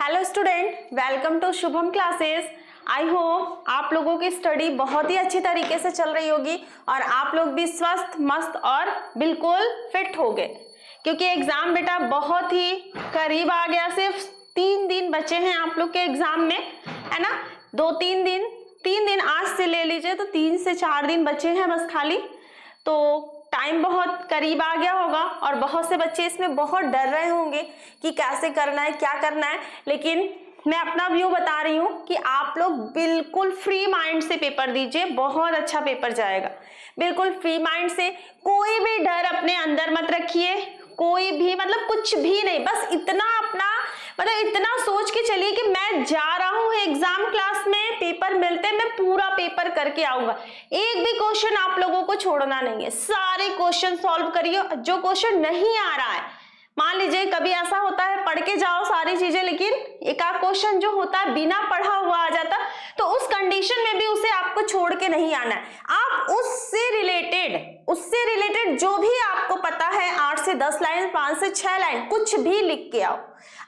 Hello student, welcome to Shubham classes. I hope आप लोगों की स्टडी बहुत ही अच्छी तरीके से चल रही होगी और आप लोग भी स्वस्थ, मस्त और बिल्कुल फिट हो गए, क्योंकि एग्जाम बेटा बहुत ही करीब आ गया। सिर्फ 3 दिन बचे हैं आप लोग के एग्जाम में, है ना। 2-3 दिन, 3 दिन आज से ले लीजिए तो 3 से 4 दिन बचे हैं बस खाली। तो टाइम बहुत करीब आ गया होगा और बहुत से बच्चे इसमें बहुत डर रहे होंगे कि कैसे करना है, क्या करना है। लेकिन मैं अपना व्यू बता रही हूँ कि आप लोग बिल्कुल फ्री माइंड से पेपर दीजिए, बहुत अच्छा पेपर जाएगा। बिल्कुल फ्री माइंड से, कोई भी डर अपने अंदर मत रखिए, कोई भी मतलब कुछ भी नहीं। बस इतना अपना इतना सोच के चलिए कि मैं जा रहा हूँ एग्जाम क्लास में, पेपर मिलते मैं पूरा पेपर करके आऊंगा। एक भी क्वेश्चन आप लोगों को छोड़ना नहीं है, सारे क्वेश्चन सॉल्व करिए। जो क्वेश्चन नहीं आ रहा है, मान लीजिए कभी ऐसा होता है पढ़ के जाओ सारी चीजें, लेकिन एक आध क्वेश्चन जो होता है बिना पढ़ा हुआ आ जाता, तो उस कंडीशन में भी उसे आपको छोड़ के नहीं आना है। आप उससे रिलेटेड जो भी आपको पता है 8 से 10 लाइन, 5 से 6 लाइन कुछ भी लिख के आओ।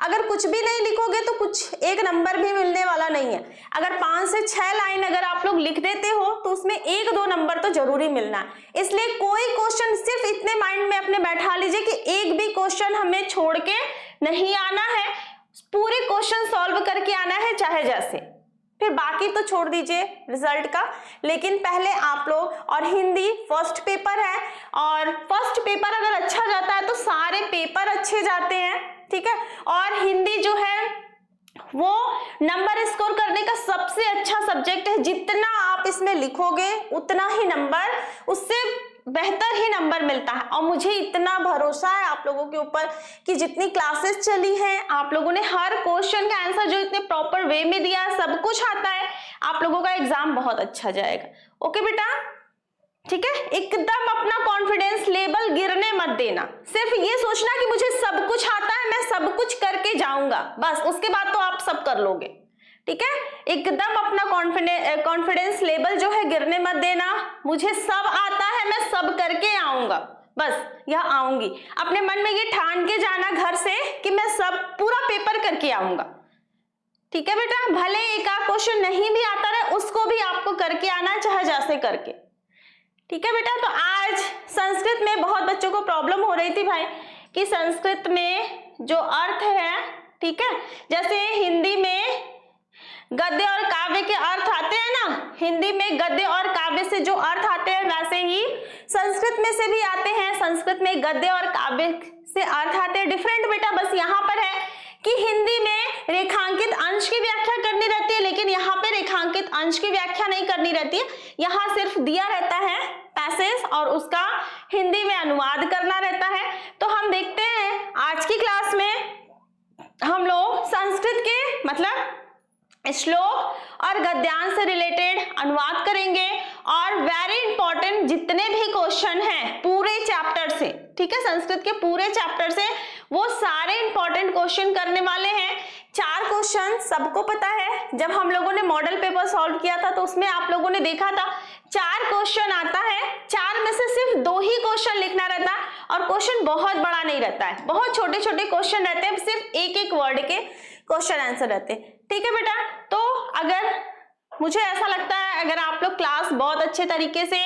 अगर कुछ भी नहीं लिखोगे तो कुछ एक नंबर भी मिलने वाला नहीं है। अगर 5 से 6 लाइन अगर आप लोग लिख देते हो तो उसमें 1-2 नंबर तो जरूरी मिलना है। इसलिए कोई क्वेश्चन सिर्फ इतने माइंड में अपने बैठा लीजिए कि एक भी क्वेश्चन हमें छोड़ के नहीं आना है, पूरे क्वेश्चन सॉल्व करके आना है चाहे जैसे। फिर बाकी तो छोड़ दीजिए रिजल्ट का। लेकिन पहले आप लोग, और हिंदी फर्स्ट पेपर है, और फर्स्ट पेपर अगर अच्छा जाता है तो सारे पेपर अच्छे जाते हैं, ठीक है। और हिंदी जो है वो नंबर स्कोर करने का सबसे अच्छा सब्जेक्ट है। जितना आप इसमें लिखोगे उतना ही नंबर, उससे बेहतर ही नंबर मिलता है। और मुझे इतना भरोसा है आप लोगों के ऊपर कि जितनी क्लासेस चली हैं आप लोगों ने हर क्वेश्चन का आंसर जो इतने प्रॉपर वे में दिया है, सब कुछ आता है, आप लोगों का एग्जाम बहुत अच्छा जाएगा। ओके बेटा, ठीक है। एकदम अपना कॉन्फिडेंस लेवल गिरने मत देना। सिर्फ ये सोचना कि मुझे सब कुछ आता है, मैं सब कुछ करके जाऊंगा, बस उसके बाद तो आप सब कर लोगे, ठीक है। एकदम अपना कॉन्फिडेंस लेवल जो है गिरने मत देना। मुझे सब आता है, मैं सब करके आऊंगा, बस या आऊंगी। अपने मन में ये ठान के जाना घर से कि मैं सब पूरा पेपर करके आऊंगा, ठीक है बेटा। भले एक आध क्वेश्चन नहीं भी आता रहे, उसको भी आपको करके आना, चाहे जैसे करके, ठीक है बेटा। तो आज संस्कृत में बहुत बच्चों को प्रॉब्लम हो रही थी भाई कि संस्कृत में जो अर्थ है, ठीक है, जैसे हिंदी में गद्य और काव्य के अर्थ आते हैं ना, हिंदी में गद्य और काव्य से जो अर्थ आते हैं वैसे ही संस्कृत में से भी आते हैं। संस्कृत में गद्य और काव्य से अर्थ आते हैं। डिफरेंट बेटा बस यहाँ पर है कि हिंदी में रेखांकित अंश की व्याख्या करनी रहती है, लेकिन यहाँ पे रेखांकित अंश की व्याख्या नहीं करनी रहती है। यहाँ सिर्फ दिया रहता है पैसेज और उसका हिंदी में अनुवाद करना रहता है। तो हम देखते हैं आज की क्लास में हम लोग संस्कृत के मतलब श्लोक और गद्यांश से रिलेटेड अनुवाद करेंगे, और वेरी इंपॉर्टेंट जितने भी क्वेश्चन हैं पूरे चैप्टर से, ठीक है, संस्कृत के पूरे चैप्टर से वो सारे इंपॉर्टेंट क्वेश्चन करने वाले हैं। 4 क्वेश्चन सबको पता है, जब हम लोगों ने मॉडल पेपर सॉल्व किया था तो उसमें आप लोगों ने देखा था 4 क्वेश्चन आता है, 4 में से सिर्फ 2 ही क्वेश्चन लिखना रहता है, और क्वेश्चन बहुत बड़ा नहीं रहता है, बहुत छोटे छोटे क्वेश्चन रहते हैं, सिर्फ एक वर्ड के क्वेश्चन आंसर रहते हैं, ठीक है बेटा। तो अगर मुझे ऐसा लगता है अगर आप लोग क्लास बहुत अच्छे तरीके से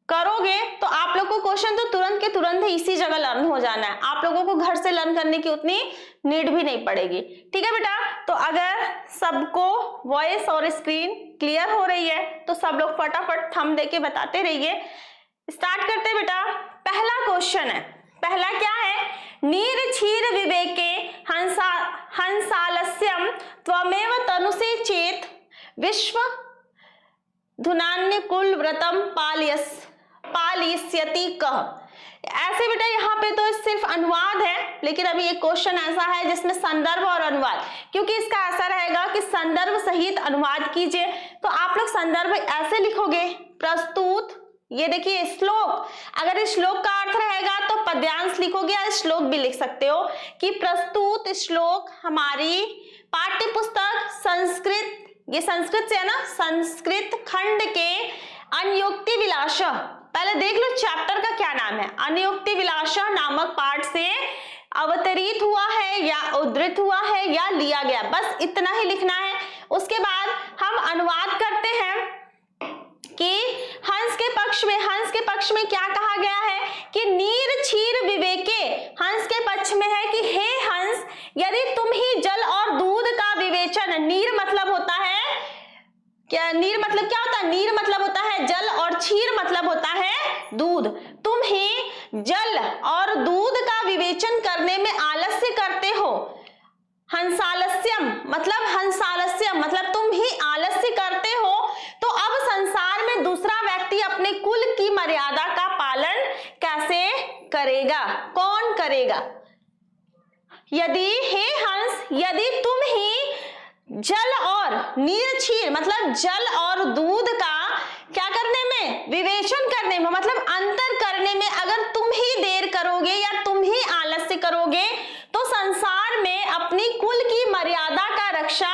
करोगे तो आप लोग को क्वेश्चन तो तुरंत के तुरंत ही इसी जगह लर्न हो जाना है। आप लोगों को घर से लर्न करने की उतनी नीड भी नहीं पड़ेगी, ठीक है बेटा। तो अगर सबको वॉइस और स्क्रीन क्लियर हो रही है तो सब लोग फटाफट थंब देके बताते रहिए। स्टार्ट करते हैं बेटा। पहला क्वेश्चन है, पहला क्या है, नीर क्षीर विवेके हंसालस्यम त्वमेव तनुसे चेत विश्व धुनान्य कुल व्रतम पालिष्यति कह। ऐसे बेटा यहाँ पे तो सिर्फ अनुवाद है, लेकिन अभी एक क्वेश्चन ऐसा है जिसमें संदर्भ और अनुवाद, क्योंकि इसका ऐसा रहेगा कि संदर्भ सहित अनुवाद कीजिए। तो आप लोग संदर्भ ऐसे लिखोगे, प्रस्तुत, ये देखिए श्लोक, अगर इस श्लोक का अर्थ रहेगा तो पद्यांश लिखोगे, या श्लोक भी लिख सकते हो कि प्रस्तुत श्लोक हमारी पाठ्य पुस्तक संस्कृत, ये संस्कृत से है ना, संस्कृत खंड के अनियोक्ति विलास, पहले देख लो चैप्टर का क्या नाम है, अनियोक्ति विलास नामक पाठ से अवतरित हुआ है या उद्धृत हुआ है या लिया गया, बस इतना ही लिखना है। उसके बाद हम अनुवाद करते हैं कि हंस के पक्ष में क्या कहा गया है कि नीर छीर विवेके, हंस के पक्ष में है कि हे हंस, यदि तुम ही जल और दूध का विवेचन, नीर मतलब होता है क्या, नीर मतलब क्या होता है, नीर मतलब होता है जल और क्षीर मतलब होता है दूध। तुम ही जल और दूध का विवेचन करने में आलस्य करते हो। हंसालस्यम मतलब तुम ही आलस्य करते हो। तो अब संसार में दूसरा व्यक्ति अपने कुल की मर्यादा का पालन कैसे करेगा, कौन करेगा? यदि हे हंस, यदि तुम ही जल और नीर क्षीर मतलब जल और दूध का क्या करने में, विवेचन करने में मतलब अंतर करने में अगर तुम ही देर करोगे या तुम ही आलस्य करोगे तो संसार में अपनी कुल की मर्यादा का रक्षा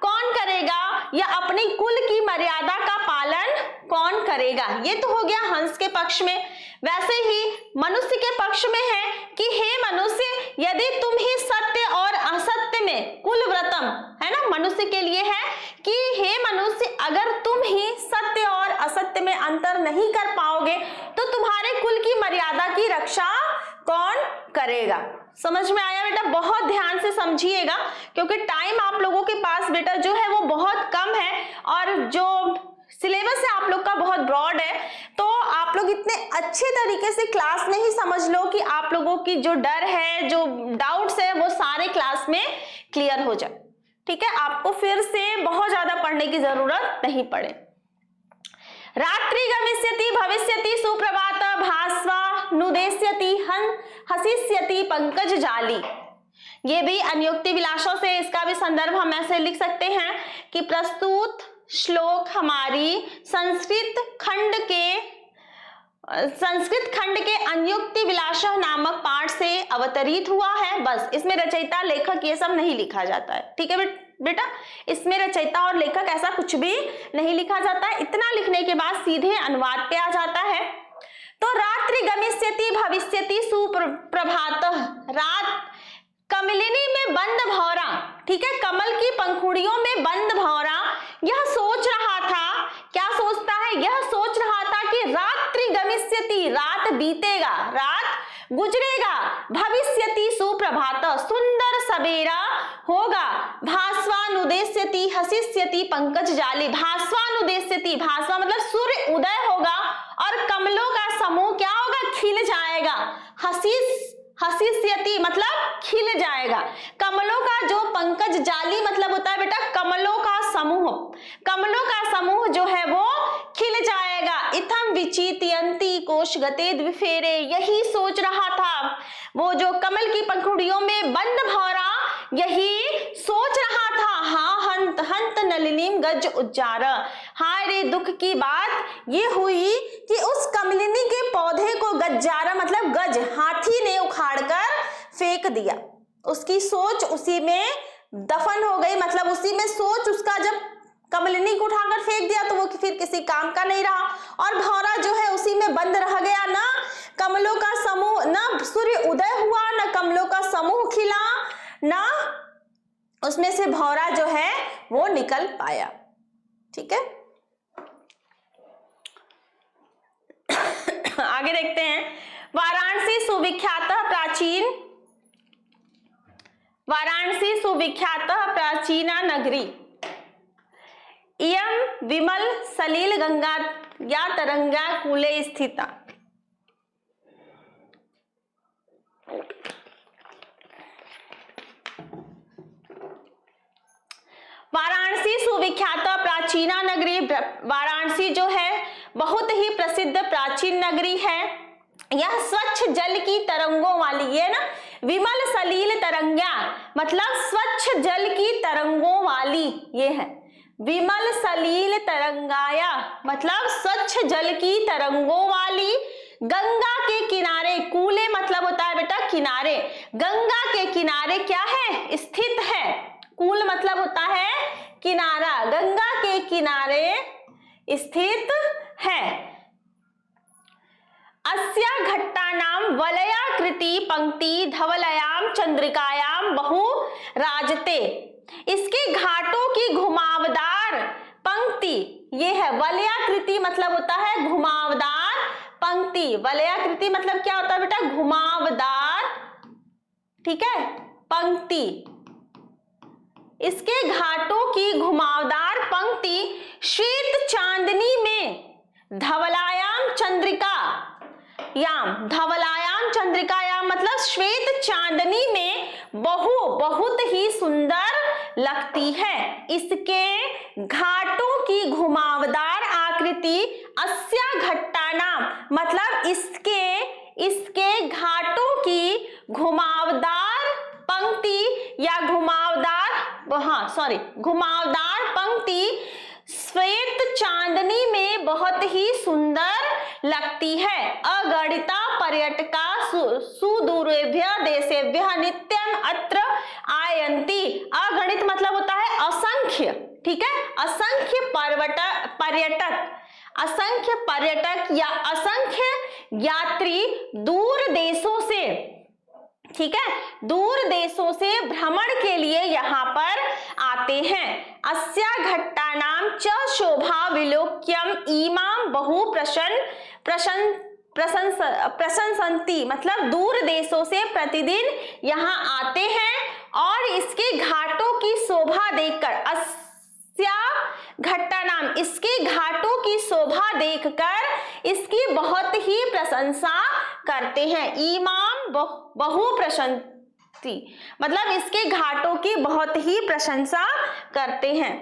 कौन करेगा या अपनी कुल की मर्यादा का पालन कौन करेगा? ये तो हो गया हंस के पक्ष में। वैसे ही मनुष्य के पक्ष में है कि हे मनुष्य, यदि तुम ही सत्य और असत्य में कुल व्रतम, है ना, मनुष्य के लिए है कि हे मनुष्य, अगर तुम ही सत्य और असत्य में अंतर नहीं कर पाओगे तो तुम्हारे कुल की मर्यादा की रक्षा कौन करेगा? समझ में आया बेटा? बहुत ध्यान से समझिएगा क्योंकि टाइम आप लोगों के पास बेटा जो है वो बहुत कम है और जो सिलेबस है आप लोग का बहुत ब्रॉड है, तो आप लोग इतने अच्छे तरीके से क्लास में ही समझ लो कि आप लोगों की जो डर है, जो डाउट्स है, वो सारे क्लास में क्लियर हो जाए। ठीक है, आपको फिर से बहुत ज्यादा पढ़ने की जरूरत नहीं पड़े। रात्रि गमिष्यति भविष्यति सुप्रभात भास्वा नुदेष्यति हसिष्यति पंकज जाली। ये भी अन्योक्ति विलासों से, इसका भी संदर्भ हम ऐसे लिख सकते हैं कि प्रस्तुत श्लोक हमारी संस्कृत खंड के अन्योक्ति विलास नामक पाठ से अवतरित हुआ है। बस इसमें रचयिता लेखक ये सब नहीं लिखा जाता है। ठीक है बेटा, इसमें रचयिता और लेखक ऐसा कुछ भी नहीं लिखा जाता है। इतना लिखने के बाद सीधे अनुवाद पे आ जाता है। तो रात्रि गमिष्यति भविष्यति सुप्रभातः, रात कमलिनी में बंद भौरा, ठीक है, कमल की पंखुड़ियों में बंद भौरा यह सोच रहा था, क्या सोचता है, यह सोच रहा था कि रात्रि गमिष्यति, रात बीतेगा, रात गुजरेगा, भविष्यति सुप्रभात, सुंदर सवेरा होगा, भास्वानुदेष्यति हसिष्यति पंकज जाली, भास्वानुदेष्यति, भास्वा मतलब सूर्य उदय होगा और कमलों का समूह क्या होगा, खिल जाएगा, हसिष्यति मतलब खिल जाएगा, कमलों का जो पंकज जाली मतलब होता है बेटा कमलों का समूह, कमलों का समूह जो है वो खिल जाएगा। इथम विचितयन्ति कोशगते द्विफेरे, यही सोच रहा था वो जो कमल की पंखुड़ियों में बंद भौरा, यही सोच रहा था। हाँ हंत हंत नलिनीम गज उज्जार, हाय रे दुख की बात ये हुई कि उस कमलिनी के पौधे को गज्जारा मतलब गज, हाथी ने उखाड़कर फेंक दिया। उसकी सोच उसी में दफन हो गई, मतलब उसी में सोच उसका, जब कमलिनी को उठाकर फेंक दिया तो वो फिर किसी काम का नहीं रहा और भौरा जो है उसी में बंद रह गया। ना कमलों का समूह, ना सूर्य उदय हुआ, ना कमलों का समूह खिला, ना उसमें से भौरा जो है वो निकल पाया। ठीक है, आगे देखते हैं। वाराणसी सुविख्यात प्राचीना नगरी, इयं विमल सलील गंगा या तरंगा कूले स्थिता। वाराणसी सुविख्यात प्राचीना नगरी, वाराणसी जो है बहुत ही प्रसिद्ध प्राचीन नगरी है। यह स्वच्छ जल की तरंगों वाली, ये ना विमल सलील तरंगा मतलब स्वच्छ जल की तरंगों वाली, ये है विमल सलील तरंगाया मतलब स्वच्छ जल की तरंगों वाली, गंगा के किनारे, कूले मतलब होता है बेटा किनारे, गंगा के किनारे क्या है, स्थित है। कूल मतलब होता है किनारा, गंगा के किनारे स्थित है। अस्या घट्टानां वलयाकृति पंक्ति धवलयां चंद्रिकायां बहु राजते। इसके घाटों की घुमावदार पंक्ति, ये है वलयाकृति मतलब होता है घुमावदार पंक्ति। वलयाकृति मतलब क्या होता है बेटा? घुमावदार, ठीक है, पंक्ति। इसके घाटों की घुमावदार पंक्ति श्वेत चांदनी में धवलायाम चंद्रिका याम, धवलायाम चंद्रिकायाम मतलब श्वेत चांदनी में बहुत ही सुंदर लगती है। इसके घाटों की घुमावदार आकृति अस्या घट्टानाम मतलब इसके घाटों की घुमावदार पंक्ति या घुमावदार पंक्ति श्वेत चांदनी में बहुत ही सुंदर लगती है। अगणिता पर्यटका सुदूरेभ्य देशेभ्य नित्यम अत्र आयन्ति। अगणित मतलब होता है असंख्य, ठीक है, असंख्य पर्यटक या असंख्य यात्री दूर देशों से, ठीक है, दूर देशों से भ्रमण के लिए यहाँ पर आते हैं। अस्या घट्टानां च शोभा विलोक्यम इमाम बहु प्रशंसन्ति मतलब दूर देशों से प्रतिदिन यहाँ आते हैं और इसके घाटों की शोभा देखकर, अस्या घट्टानां इसके घाटों की शोभा देखकर इसकी बहुत ही प्रशंसा करते हैं। इमाम बहु प्रशंति मतलब इसके घाटों की बहुत ही प्रशंसा करते हैं।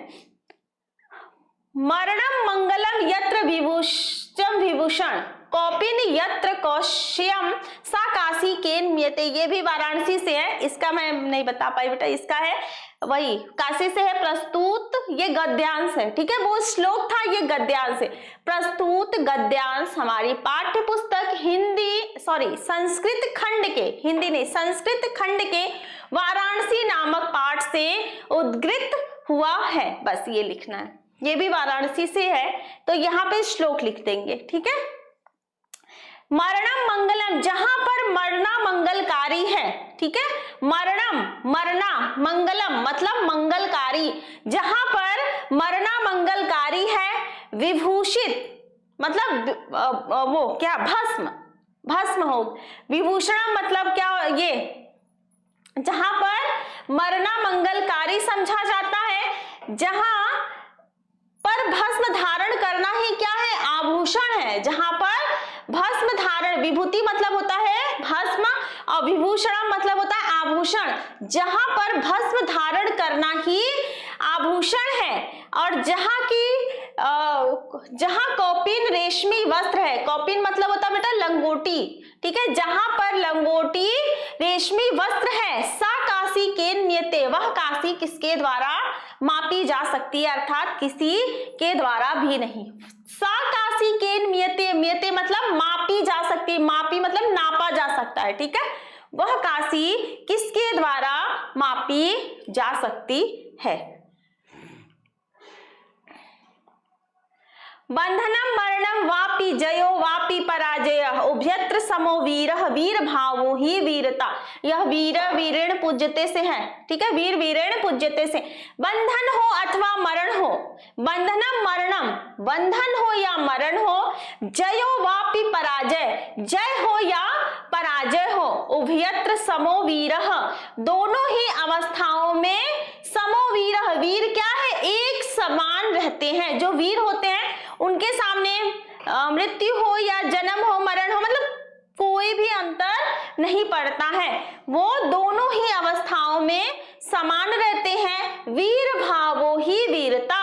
मरणम मंगलम यत्र विभूषण कौपिन यत्र कौश्यम सा काशी केन्म्यते। ये भी वाराणसी से है, इसका मैं नहीं बता पाई बेटा, इसका है वही काशी से है प्रस्तुत, ये गद्यांश है, ठीक है, वो श्लोक था, ये गद्यांश है। प्रस्तुत गद्यांश हमारी पाठ्य पुस्तक संस्कृत खंड के वाराणसी नामक पाठ से उद्गृत हुआ है। बस ये लिखना है, ये भी वाराणसी से है तो यहाँ पे श्लोक लिख देंगे, ठीक है। मरणम मंगलम जहां पर मरना मंगलकारी है, ठीक है, मरना मंगलम मतलब मंगलकारी, जहां पर मरना मंगलकारी है। विभूषित मतलब वो क्या भस्म हो। विभूषण मतलब क्या, ये जहां पर मरना मंगलकारी समझा जाता है, जहां पर भस्म धारण करना ही क्या है, आभूषण है। जहां पर भस्म धारण, विभूति मतलब होता है भस्म और विभूषण मतलब होता है आभूषण। जहां पर भस्म धारण करना ही आभूषण है और जहां कौपिन रेशमी वस्त्र है, कौपिन मतलब होता है बेटा लंगोटी, ठीक है, जहां पर लंगोटी रेशमी वस्त्र है। सा काशी केन्म्यते वह काशी किसके द्वारा मापी जा सकती है, अर्थात किसी के द्वारा भी नहीं। सा काशी केन्म्यते, म्यते मतलब मापी जा सकती है, मापी मतलब नापा जा सकता है, ठीक है, वह काशी किसके द्वारा मापी जा सकती है। बंधनम मरणम वापि जयो वापि पराजय उभयत्र समो वीरः वीर भावो ही वीरता। यह वीर वीरेण पूज्यते से है, ठीक है, वीर वीरेण पूज्यते से। बंधन हो अथवा मरण हो, बंधनम मरणम बंधन हो या मरण हो, जयो वापि पराजय जय हो या पराजय हो, उभयत्र समो वीरः दोनों ही अवस्थाओं में समो वीरः वीर क्या है, एक समान रहते हैं। जो वीर होते हैं उनके सामने मृत्यु हो या जन्म हो मरण हो मतलब कोई भी अंतर नहीं पड़ता है, वो दोनों ही अवस्थाओं में समान रहते हैं। वीर भावो ही वीरता,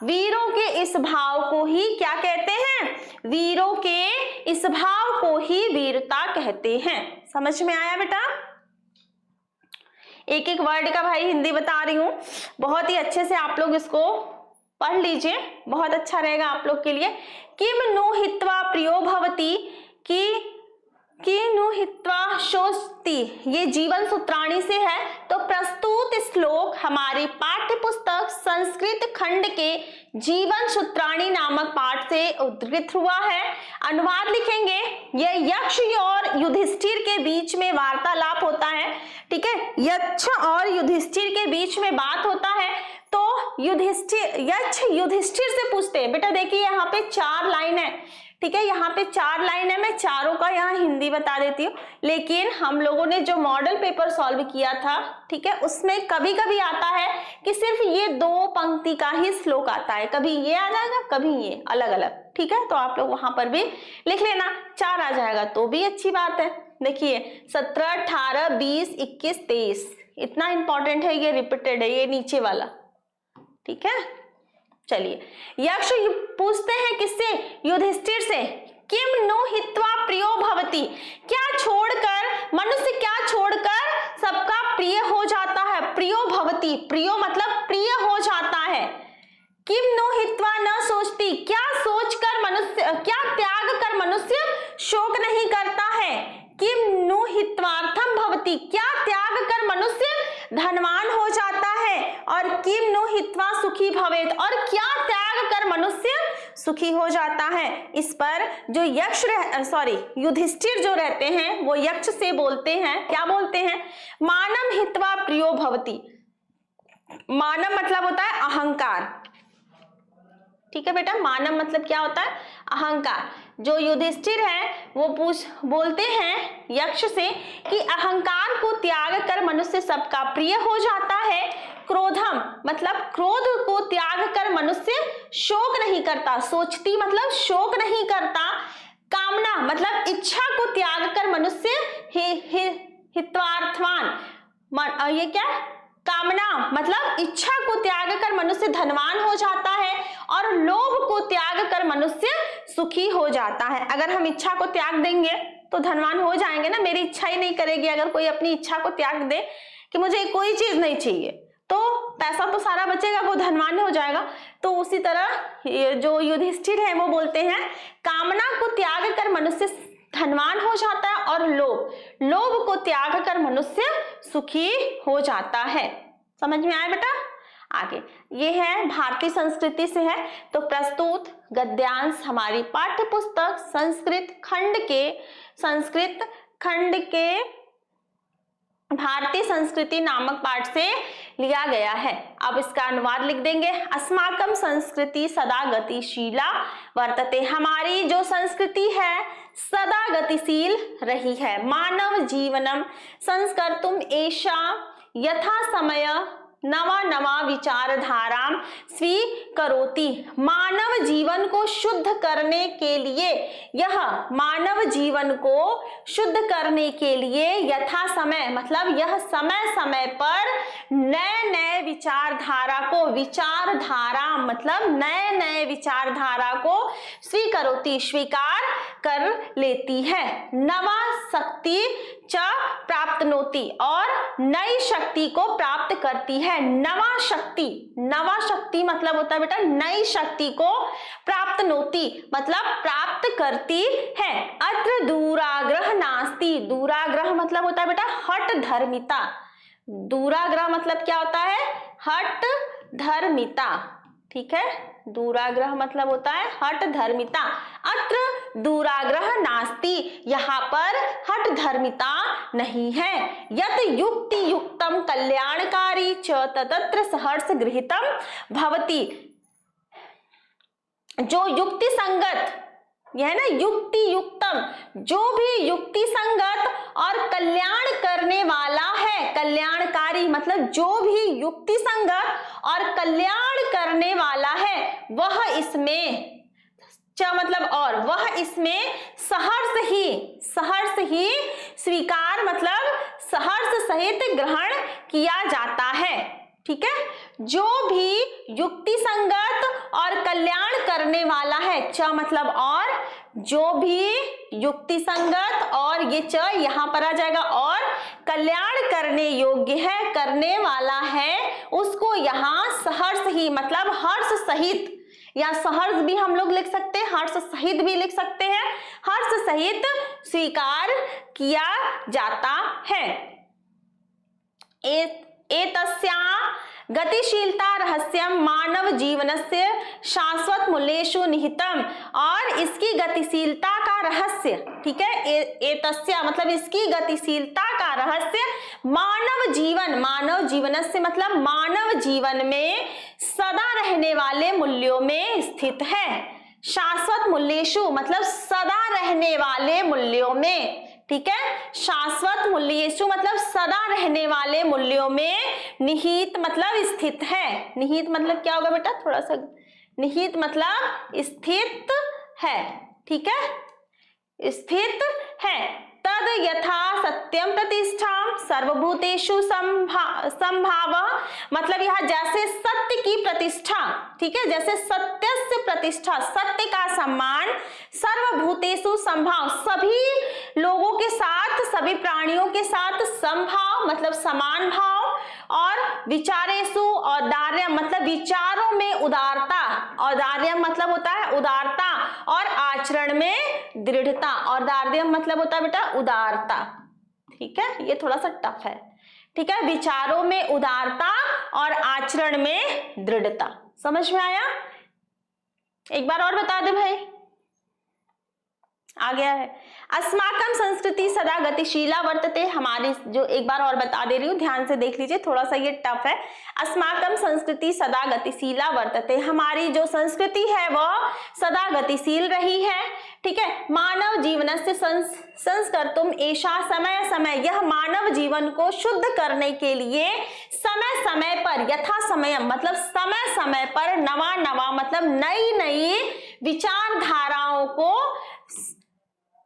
वीरों के इस भाव को ही क्या कहते हैं, वीरों के इस भाव को ही वीरता कहते हैं। समझ में आया बेटा? एक एक वर्ड का भाई हिंदी बता रही हूं, बहुत ही अच्छे से आप लोग इसको पढ़ लीजिए, बहुत अच्छा रहेगा आप लोग के लिए। किम नो हित्वा प्रियो भवति, कि किनु हित्वा शोचति, ये जीवन सूत्राणी से है। तो प्रस्तुत श्लोक हमारी पाठ्य पुस्तक संस्कृत खंड के जीवन सूत्राणी नामक पाठ से उद्धृत हुआ है। अनुवाद लिखेंगे, यह यक्ष और युधिष्ठिर के बीच में वार्तालाप होता है। ठीक है, यक्ष और युधिष्ठिर के बीच में बात होता है। तो यक्ष युधिष्ठिर से पूछते हैं, बेटा देखिए यहाँ पे 4 लाइन है। ठीक है, यहाँ पे 4 लाइन है, मैं चारों का यहाँ हिंदी बता देती हूँ। लेकिन हम लोगों ने जो मॉडल पेपर सॉल्व किया था, ठीक है, उसमें कभी कभी आता है कि सिर्फ ये 2 पंक्ति का ही श्लोक आता है, कभी ये आ जाएगा, कभी ये, अलग अलग। ठीक है, तो आप लोग वहां पर भी लिख लेना, 4 आ जाएगा तो भी अच्छी बात है। देखिए 17, 18, 20, 21, 23, इतना इंपॉर्टेंट है, ये रिपीटेड है, ये नीचे वाला। ठीक है, चलिए यक्ष पूछते हैं किससे? युधिष्ठिर से। किम नो हित्वा प्रियो भवति, क्या छोड़कर, मनुष्य क्या छोड़कर सबका प्रिय हो जाता है? प्रियो भवति, प्रियो मतलब प्रिय हो जाता है। किम नो हित्वा न सोचती, क्या सोचकर मनुष्य, क्या त्याग कर मनुष्य शोक नहीं करता है? किम नो हित्वार्थम भवति, क्या त्याग कर मनुष्य धनवान हो जाता है? और किम नो हित्वा सुखी भवेत, और क्या त्याग कर मनुष्य सुखी हो जाता है? इस पर जो यक्ष युधिष्ठिर जो रहते हैं वो यक्ष से बोलते हैं, क्या बोलते हैं? मानव हित्वा प्रियो भवति। मानव मतलब होता है अहंकार। ठीक है बेटा, मानव मतलब क्या होता है? अहंकार। जो युधिष्ठिर है वो बोलते हैं यक्ष से कि अहंकार को त्याग कर मनुष्य सबका प्रिय हो जाता है। क्रोधम मतलब क्रोध को त्याग कर मनुष्य शोक नहीं करता, सोचती मतलब शोक नहीं करता। कामना मतलब इच्छा को त्याग कर मनुष्य हित्वार्थवान, ये क्या? कामना मतलब इच्छा को त्याग कर मनुष्य धनवान हो जाता है, और लोभ को त्याग कर मनुष्य सुखी हो जाता है। अगर हम इच्छा को त्याग देंगे तो धनवान हो जाएंगे ना, मेरी इच्छा ही नहीं करेगी। अगर कोई अपनी इच्छा को त्याग दे कि मुझे कोई चीज नहीं चाहिए, तो पैसा तो सारा बचेगा, वो धनवान हो जाएगा। तो उसी तरह जो युधिष्ठिर है वो बोलते हैं कामना को त्याग कर मनुष्य धनवान हो जाता है, और लोभ को त्याग कर मनुष्य सुखी हो जाता है। समझ में आया बेटा? आगे ये है भारतीय संस्कृति से है। तो प्रस्तुत गद्यांश हमारी पाठ्य पुस्तक संस्कृत खंड के भारतीय संस्कृति नामक पाठ से लिया गया है। अब इसका अनुवाद लिख देंगे। अस्माकं संस्कृति सदा गतिशीला वर्तते, हमारी जो संस्कृति है सदा गतिशील रही है। मानव जीवनम संस्कर्तुम एषा यथा समय नवा नवा विचारधाराम स्वीकरोति, मानव जीवन को शुद्ध करने के लिए, यह मानव जीवन को शुद्ध करने के लिए यथा समय मतलब यह समय समय पर नए नए विचारधारा को, विचारधारा मतलब नए नए विचारधारा को स्वीकरोति स्वीकार कर लेती है। नवा शक्ति च प्राप्तनोति, और नई शक्ति को प्राप्त करती है। नवा शक्ति मतलब होता है बेटा नई शक्ति को, प्राप्तनोति मतलब प्राप्त करती है। अत्र दूराग्रह नास्ति, दूराग्रह मतलब होता है बेटा हठ धर्मिता। दूराग्रह मतलब क्या होता है? हठ धर्मिता। ठीक है, दूराग्रह मतलब होता है हठ धर्मिता। अत्र दूराग्रह नास्ति, यहाँ पर हठ धर्मिता नहीं है। यत युक्ति युक्तम कल्याणकारी च तत्र सहर्ष गृहीतम भवति, जो युक्ति संगत, यह है ना युक्ति युक्तम, जो भी युक्ति संगत और कल्याण करने वाला है, कल्याणकारी मतलब जो भी युक्ति संगत और कल्याण करने वाला है, वह इसमें च मतलब और, वह इसमें सहर्ष ही स्वीकार मतलब सहर्ष सहित ग्रहण किया जाता है। ठीक है, जो भी युक्ति संगत और कल्याण करने वाला है, च मतलब और, जो भी युक्ति संगत और ये च यहाँ पर आ जाएगा, और कल्याण करने योग्य है, करने वाला है, उसको यहाँ सहर्ष ही मतलब हर्ष सहित या सहर्ष भी हम लोग लिख सकते हैं, हर्ष सहित भी लिख सकते हैं। हर्ष सहित स्वीकार किया जाता है। एतस्या गतिशीलता रहस्यम मानव जीवनस्य शाश्वत मूल्येषु निहितम, और इसकी गतिशीलता का रहस्य, ठीक है, एतस्या मतलब इसकी गतिशीलता का रहस्य मानव जीवनस्य मतलब मानव जीवन में सदा रहने वाले मूल्यों में स्थित है। शाश्वत मूल्येषु मतलब सदा रहने वाले मूल्यों में, ठीक है, शाश्वत मूल्येषु मतलब सदा रहने वाले मूल्यों में, निहित मतलब स्थित है। निहित मतलब क्या होगा बेटा, थोड़ा सा, निहित मतलब स्थित है, ठीक है, स्थित है। तद यथा सत्यम प्रतिष्ठा सर्वभूतेषु संभाव मतलब यहाँ जैसे सत्य की प्रतिष्ठा, ठीक है, जैसे सत्य से प्रतिष्ठा, सत्य का सम्मान, सर्वभूतेषु संभाव सभी लोगों के साथ, सभी प्राणियों के साथ, संभाव मतलब समान भाव, और विचारेषु औदार्य मतलब विचारों में उदारता, औदार्य मतलब होता है उदारता, और आचरण में दृढ़ता, औदार्य मतलब होता है बेटा उदारता, ठीक है, ये थोड़ा सा टफ है, ठीक है, विचारों में उदारता और आचरण में दृढ़ता। समझ में आया? एक बार और बता दे भाई, आ गया है। अस्माकम संस्कृति सदा गतिशीला वर्तते, हमारी जो, एक बार और बता दे रही हूँ, ध्यान से देख लीजिए, थोड़ा सा ये टफ है। अस्माकम संस्कृति सदा गतिशीला वर्तते, हमारी जो संस्कृति है वह सदा गतिशील रही है, ठीक है। मानव जीवन से संस्कर्तुम एषा समय समय, यह मानव जीवन को शुद्ध करने के लिए समय समय पर, यथा समय मतलब समय समय पर, नवा नवा मतलब नई नई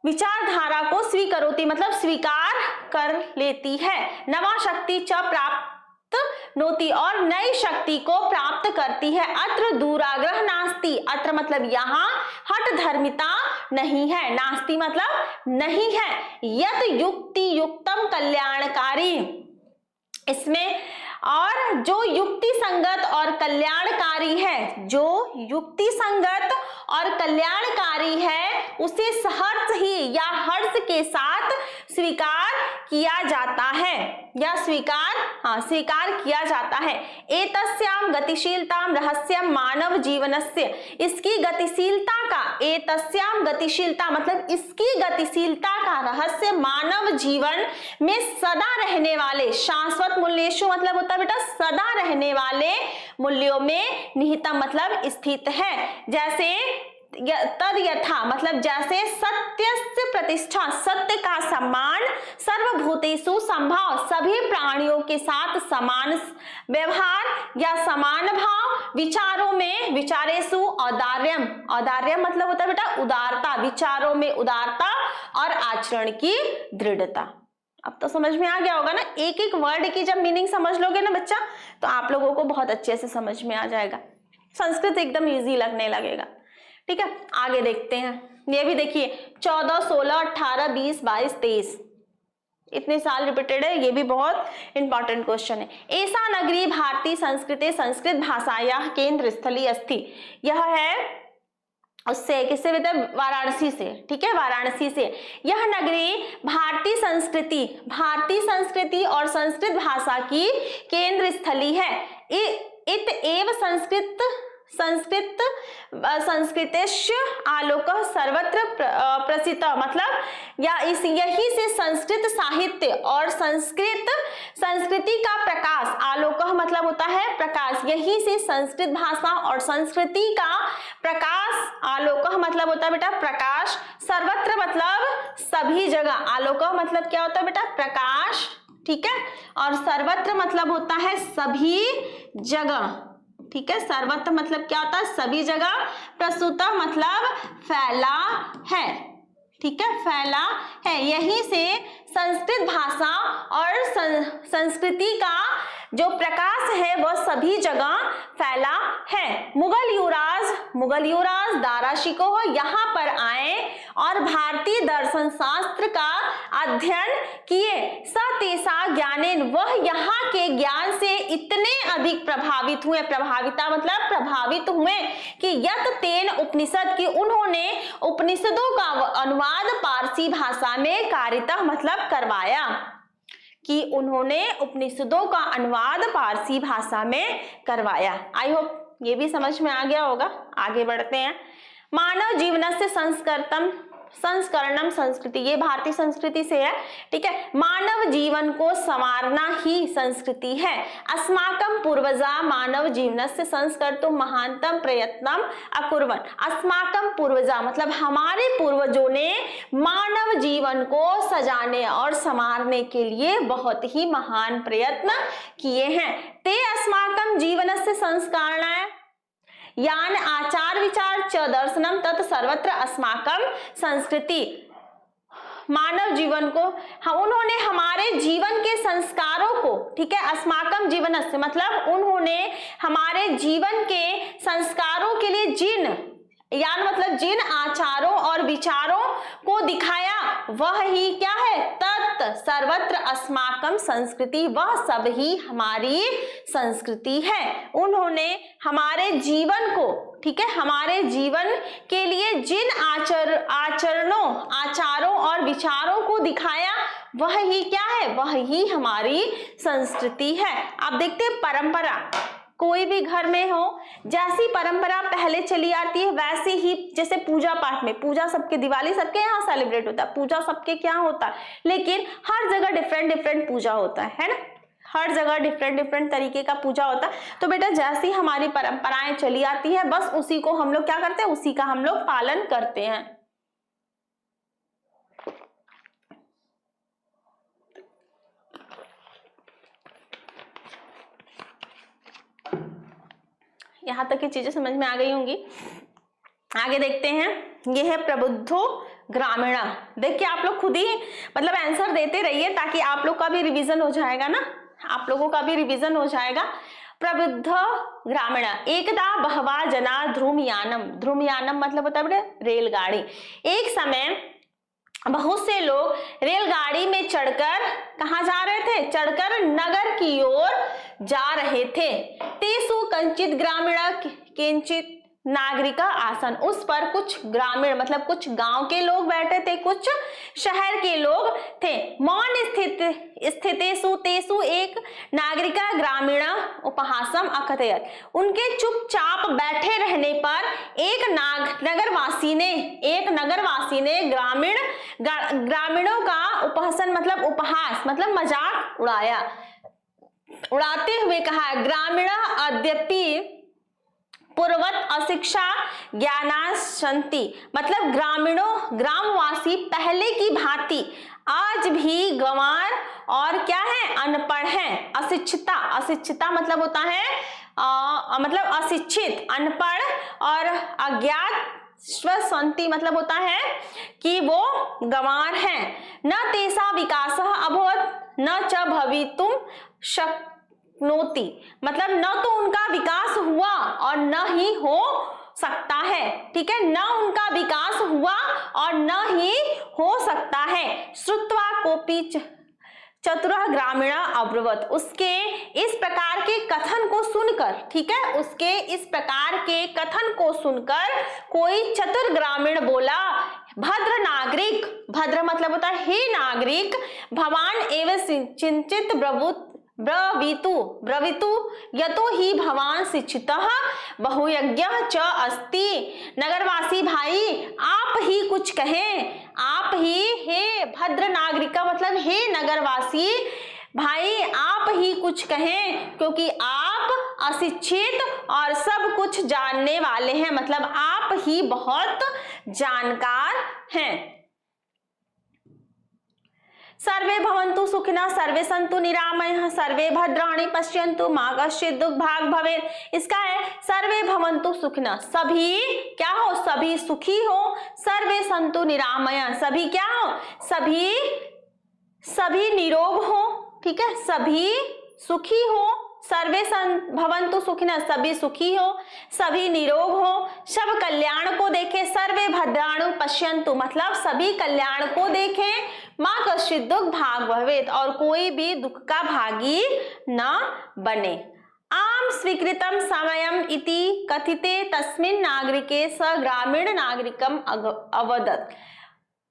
विचारधारा को स्वीकरोति मतलब स्वीकार कर लेती है। नवा शक्ति च प्राप्त नोति और नई शक्ति को प्राप्त करती है। अत्र दूराग्रह नास्ति, अत्र मतलब यहाँ हठ धर्मिता नहीं है, नास्ति मतलब नहीं है। यत युक्ति युक्तम कल्याणकारी, इसमें और जो युक्ति संगत और कल्याणकारी है, जो युक्ति संगत और कल्याणकारी है उसे सहर्ष ही या हर्ष के साथ स्वीकार किया जाता है, या स्वीकार किया जाता है। एतस्याम गतिशीलताम रहस्यम मानव जीवनस्य, इसकी गतिशीलता का, एतस्याम गतिशीलता मतलब इसकी गतिशीलता का रहस्य मानव जीवन में सदा रहने वाले, शाश्वत मूल्येषु मतलब होता है बेटा सदा रहने वाले मूल्यों में, निहितम मतलब स्थित है। जैसे तद यथा मतलब जैसे सत्य से प्रतिष्ठा, सत्य का सम्मान, सर्वभूतेषु संभाव सभी प्राणियों के साथ समान व्यवहार या समान भाव, विचारों में विचारेषु औदार्यम, औदार्यम मतलब होता है बेटा उदारता, विचारों में उदारता और आचरण की दृढ़ता। अब तो समझ में आ गया होगा ना, एक एक वर्ड की जब मीनिंग समझ लोगे ना बच्चा तो आप लोगों को बहुत अच्छे से समझ में आ जाएगा, संस्कृत एकदम इजी लगने लगेगा। ठीक है, आगे देखते हैं। ये भी देखिए 14, 16, 18, 20, 22, 23 इतने साल रिपीटेड है, ये भी बहुत इंपॉर्टेंट क्वेश्चन है। ऐसा नगरी भारतीय संस्कृति संस्कृत भाषाया केंद्र स्थली अस्ति, यह है उससे किससे बेटा वाराणसी से, ठीक है वाराणसी से। यह नगरी भारतीय संस्कृति और संस्कृत भाषा की केंद्र स्थली है। इत एव संस्कृतेश्य आलोक सर्वत्र प्रसिद्ध, मतलब या इस यही से संस्कृत साहित्य और संस्कृति का प्रकाश, आलोक मतलब होता है प्रकाश, यही से संस्कृत भाषा और संस्कृति का प्रकाश, आलोक मतलब होता है बेटा प्रकाश, सर्वत्र मतलब सभी जगह, आलोक मतलब क्या होता है बेटा प्रकाश, ठीक है, और सर्वत्र मतलब होता है सभी जगह, ठीक है, सर्वत्र मतलब क्या होता है सभी जगह, प्रसूत मतलब फैला है, ठीक है फैला है, यहीं से संस्कृत भाषा और संस्कृति का जो प्रकाश है वह सभी जगह फैला है। मुगल युवराज दारा शिकोह यहाँ पर आए और भारतीय दर्शन शास्त्र का अध्ययन किए, स तेसा ज्ञानेन, वह यहाँ के ज्ञान से इतने अधिक प्रभावित हुए, प्रभाविता मतलब प्रभावित हुए कि यत तेन उपनिषद की, उन्होंने उपनिषदों का अनुवाद पारसी भाषा में कारितः मतलब करवाया, कि उन्होंने उपनिषदों का अनुवाद पारसी भाषा में करवाया। आई होप ये भी समझ में आ गया होगा। आगे बढ़ते हैं। मानव जीवनस्य संस्करणम संस्कृति, ये भारतीय संस्कृति से है, ठीक है। मानव जीवन को संवारना ही संस्कृति है। अस्माकं पूर्वजा मानव जीवनस्य संस्कर्तुं महानतम प्रयत्नम अकुर्वन्। अस्माकं पूर्वजा मतलब हमारे पूर्वजों ने मानव जीवन को सजाने और संवारने के लिए बहुत ही महान प्रयत्न किए हैं। ते अस्माकं जीवनस्य संस्कारणाय यान आचार विचार च दर्शनम तत् सर्वत्र अस्माकं संस्कृति। मानव जीवन को उन्होंने हमारे जीवन के संस्कारों को, ठीक है, अस्माकं जीवनस्य मतलब उन्होंने हमारे जीवन के संस्कारों के लिए यान मतलब जिन आचारों और विचारों को दिखाया, वह ही क्या है, तत् सर्वत्र अस्माकं संस्कृति, वह सब ही हमारी संस्कृति है। उन्होंने हमारे जीवन को, ठीक है, हमारे जीवन के लिए जिन आचारों और विचारों को दिखाया, वह ही क्या है, वह ही हमारी संस्कृति है। आप देखते हैं परंपरा, कोई भी घर में हो, जैसी परंपरा पहले चली आती है वैसे ही, जैसे पूजा पाठ में, पूजा सबके, दिवाली सबके यहाँ सेलिब्रेट होता है, पूजा सबके क्या होता है, लेकिन हर जगह डिफरेंट पूजा होता है ना, हर जगह डिफरेंट तरीके का पूजा होता है। तो बेटा जैसी हमारी परंपराएं चली आती है, बस उसी को हम लोग क्या करते हैं, उसी का हम लोग पालन करते हैं। यहां तक की चीजें समझ में आ गई होंगी। आगे देखते हैं, यह है प्रबुद्धो ग्रामीण। देखिए आप लोग खुद ही मतलब आंसर देते रहिए ताकि आप लोग का भी रिवीजन हो जाएगा ना, आप लोगों का भी रिवीजन हो जाएगा। प्रबुद्ध ग्रामीण, एकदा बहवा जना ध्रुमयानम, ध्रुमयानम मतलब होता है रेलगाड़ी। एक समय बहुत से लोग रेलगाड़ी में चढ़कर कहाँ जा रहे थे, चढ़कर नगर की ओर जा रहे थे। तेसु कंचित ग्रामीण किंचित नागरिका आसन, उस पर कुछ ग्रामीण मतलब कुछ गांव के लोग बैठे थे, कुछ शहर के लोग थे। मौन स्थितेषु तेषु एक नागरिका ग्रामीण उपहासम अकथयत, उनके चुपचाप बैठे रहने पर एक नगरवासी ने ग्रामीणों का उपहासन मतलब उपहास मतलब मजाक उड़ाते हुए कहा, ग्रामीण अद्यपि पूर्वत अशिक्षा ज्ञानासंति, मतलब ग्रामवासी पहले की भांति आज भी गंवार और क्या है, अनपढ़ हैं। अशिक्षिता मतलब होता है मतलब अशिक्षित, अनपढ़ और अज्ञात। स्वसंति मतलब होता है कि वो गंवार हैं। न तेषा विकासः अभवत् न च भवितुं शक्नोति, मतलब न तो उनका विकास हुआ और न ही हो सकता है, ठीक है, न उनका विकास हुआ और न ही हो सकता है। श्रुत्वा कोपि चतुरः ग्रामीण अब्रवत्, उसके इस प्रकार के कथन को सुनकर, ठीक है, उसके इस प्रकार के कथन को सुनकर कोई चतुर ग्रामीण बोला, भद्र नागरिक, भद्र मतलब होता है हे नागरिक, भवान एवं चिंतित ब्रवीतु यतो ही भवान शिक्षितः बहुयज्ञः च अस्ति। नगरवासी भाई आप ही कुछ कहें, आप ही, हे भद्र नागरिका मतलब हे नगरवासी भाई आप ही कुछ कहें, क्योंकि आप अशिक्षित और सब कुछ जानने वाले हैं, मतलब आप ही बहुत जानकार हैं। सर्वे भवन्तु सुखिनः सर्वे सन्तु निरामयः सर्वे भद्राणि पश्यन्तु मा कश्चित् दुर्भाग् भवेत्। इसका है सर्वे भवन्तु सुखिनः, सभी क्या हो, सभी सुखी हो, सर्वे सन्तु निरामयः, सभी क्या हो, सभी निरोग हो, ठीक है, सभी सुखी हो। सर्वे भवन्तु सुखिनः, सभी सुखी हो, सभी निरोग हो, सब कल्याण को देखें। सर्वे भद्राणि पश्यन्तु मतलब सभी कल्याण को देखें, माँ कश्चित् दुख भाग भवेत्, और कोई भी दुख का भागी न बने। आम स्वीकृतम समयम इति कथिते तस्मिन् नागरिके स ग्रामीण नागरिकम अवदत्।